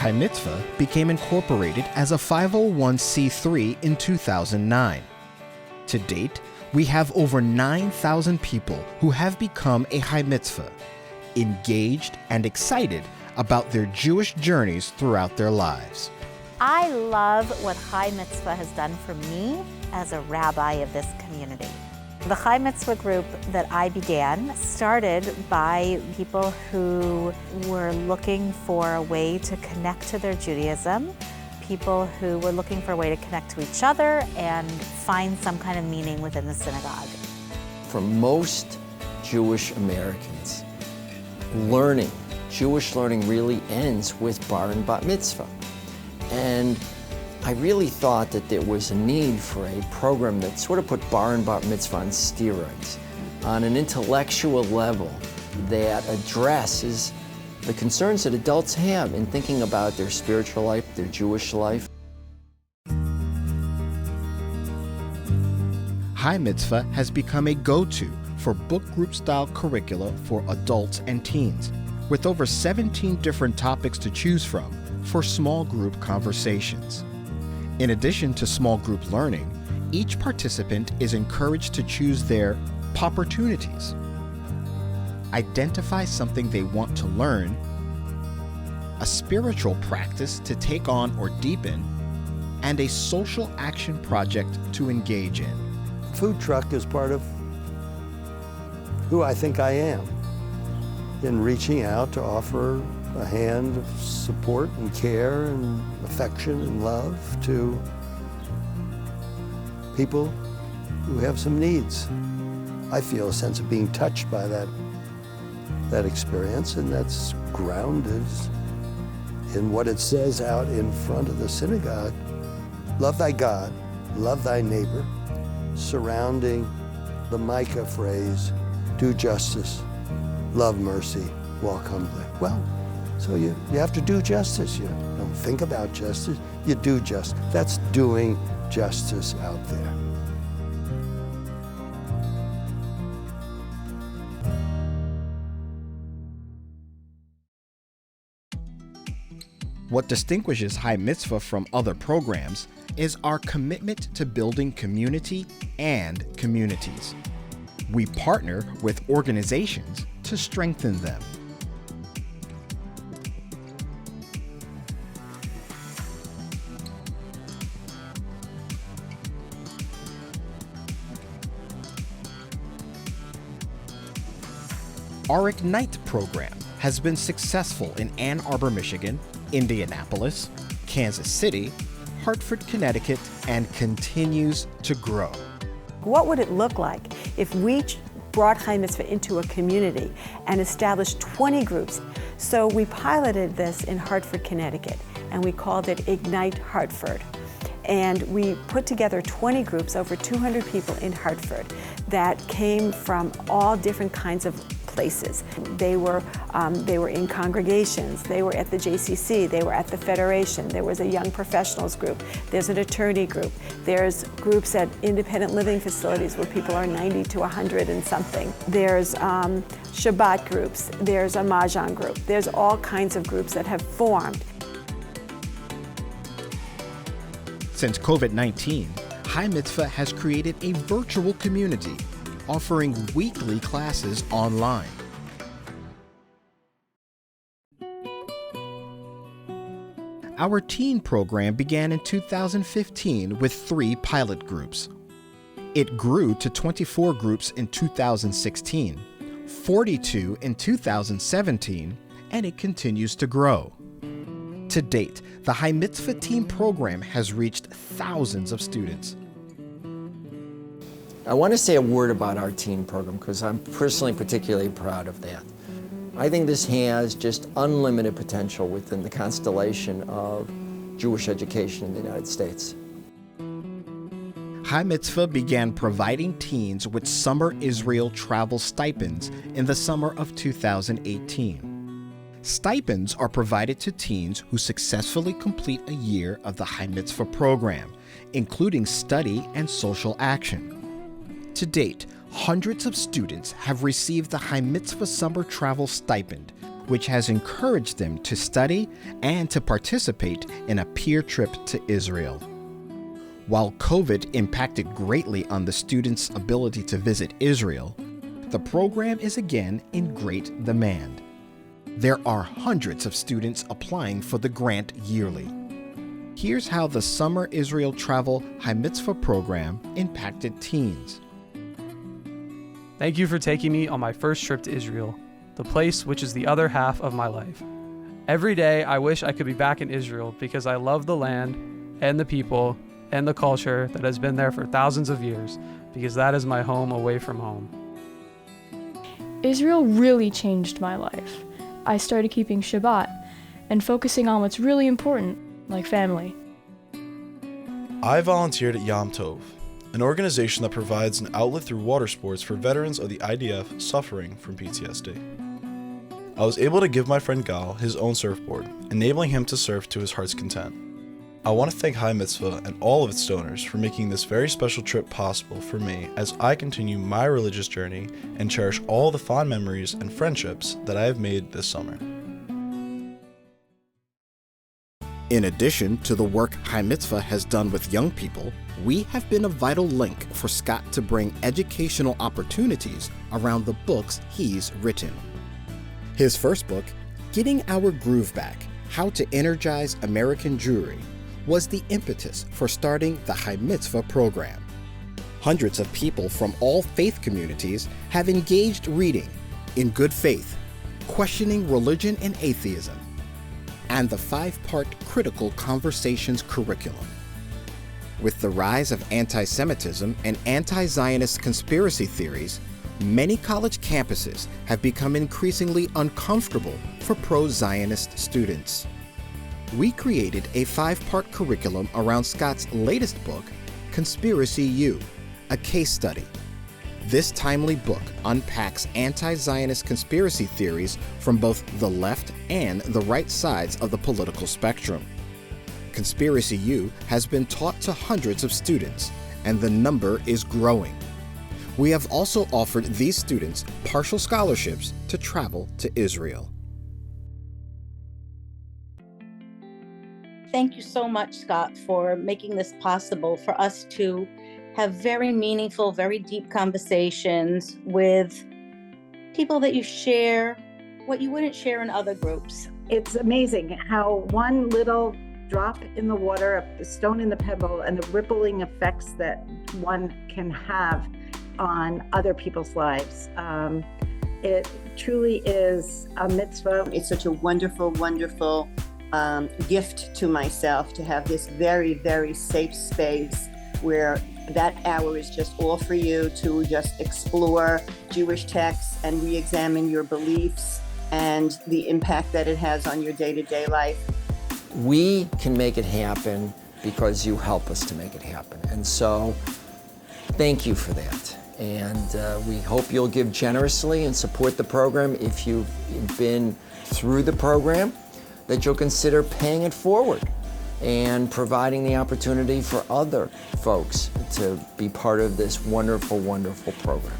High Mitzvah became incorporated as a 501c3 in 2009. To date, we have over 9,000 people who have become a High Mitzvah, engaged and excited about their Jewish journeys throughout their lives. I love what High Mitzvah has done for me as a rabbi of this community. The High Mitzvah group that I began started by people who were looking for a way to connect to their Judaism, people who were looking for a way to connect to each other and find some kind of meaning within the synagogue. For most Jewish Americans, Jewish learning really ends with bar and bat mitzvah. And I really thought that there was a need for a program that sort of put bar and bat mitzvah on steroids, on an intellectual level that addresses the concerns that adults have in thinking about their spiritual life, their Jewish life. High Mitzvah has become a go-to for book group style curricula for adults and teens, with over 17 different topics to choose from for small group conversations. In addition to small group learning, each participant is encouraged to choose their opportunities. Identify something they want to learn, a spiritual practice to take on or deepen, and a social action project to engage in. Food truck is part of who I think I am, in reaching out to offer a hand of support and care and affection and love to people who have some needs. I feel a sense of being touched by that experience, and that's grounded in what it says out in front of the synagogue. Love thy God, love thy neighbor, surrounding the Micah phrase, do justice, love mercy, walk humbly. Well, so you have to do justice. You don't think about justice, you do justice. That's doing justice out there. What distinguishes High Mitzvah from other programs is our commitment to building community and communities. We partner with organizations to strengthen them. Our Ignite program has been successful in Ann Arbor, Michigan, Indianapolis, Kansas City, Hartford, Connecticut, and continues to grow. What would it look like if we brought High Mitzvah into a community and established 20 groups? So we piloted this in Hartford, Connecticut, and we called it Ignite Hartford. And we put together 20 groups, over 200 people in Hartford, that came from all different kinds of places. They were in congregations, they were at the JCC, they were at the Federation, there was a young professionals group, there's an attorney group, there's groups at independent living facilities where people are 90 to 100 and something. There's Shabbat groups, there's a Mahjong group, there's all kinds of groups that have formed. Since COVID-19, High Mitzvah has created a virtual community offering weekly classes online. Our teen program began in 2015 with 3 pilot groups. It grew to 24 groups in 2016, 42 in 2017, and it continues to grow. To date, the High Mitzvah teen program has reached thousands of students. I want to say a word about our teen program because I'm personally particularly proud of that. I think this has just unlimited potential within the constellation of Jewish education in the United States. High Mitzvah began providing teens with summer Israel travel stipends in the summer of 2018. Stipends are provided to teens who successfully complete a year of the High Mitzvah program, including study and social action. To date, hundreds of students have received the High Mitzvah Summer Travel Stipend, which has encouraged them to study and to participate in a peer trip to Israel. While COVID impacted greatly on the students' ability to visit Israel, the program is again in great demand. There are hundreds of students applying for the grant yearly. Here's how the Summer Israel Travel High Mitzvah program impacted teens. Thank you for taking me on my first trip to Israel, the place which is the other half of my life. Every day I wish I could be back in Israel because I love the land and the people and the culture that has been there for thousands of years, because that is my home away from home. Israel really changed my life. I started keeping Shabbat and focusing on what's really important, like family. I volunteered at Yom Tov, an organization that provides an outlet through water sports for veterans of the IDF suffering from PTSD. I was able to give my friend Gal his own surfboard, enabling him to surf to his heart's content. I want to thank High Mitzvah and all of its donors for making this very special trip possible for me as I continue my religious journey and cherish all the fond memories and friendships that I have made this summer. In addition to the work High Mitzvah has done with young people, we have been a vital link for Scott to bring educational opportunities around the books he's written. His first book, Getting Our Groove Back: How to Energize American Jewry, was the impetus for starting the High Mitzvah program. Hundreds of people from all faith communities have engaged reading in good faith, questioning religion and atheism, and the 5-part Critical Conversations curriculum. With the rise of anti-Semitism and anti-Zionist conspiracy theories, many college campuses have become increasingly uncomfortable for pro-Zionist students. We created a 5-part curriculum around Scott's latest book, Conspiracy U, a case study. This timely book unpacks anti-Zionist conspiracy theories from both the left and the right sides of the political spectrum. Conspiracy U has been taught to hundreds of students, and the number is growing. We have also offered these students partial scholarships to travel to Israel. Thank you so much, Scott, for making this possible for us to have very meaningful, very deep conversations with people that you share what you wouldn't share in other groups. It's amazing how one little drop in the water, a stone in the pebble, and the rippling effects that one can have on other people's lives. It truly is a mitzvah. It's such a wonderful, wonderful gift to myself to have this very, very safe space where that hour is just all for you to just explore Jewish texts and re-examine your beliefs and the impact that it has on your day-to-day life. We can make it happen because you help us to make it happen. And so, thank you for that. And we hope you'll give generously and support the program. If you've been through the program, that you'll consider paying it forward and providing the opportunity for other folks to be part of this wonderful, wonderful program.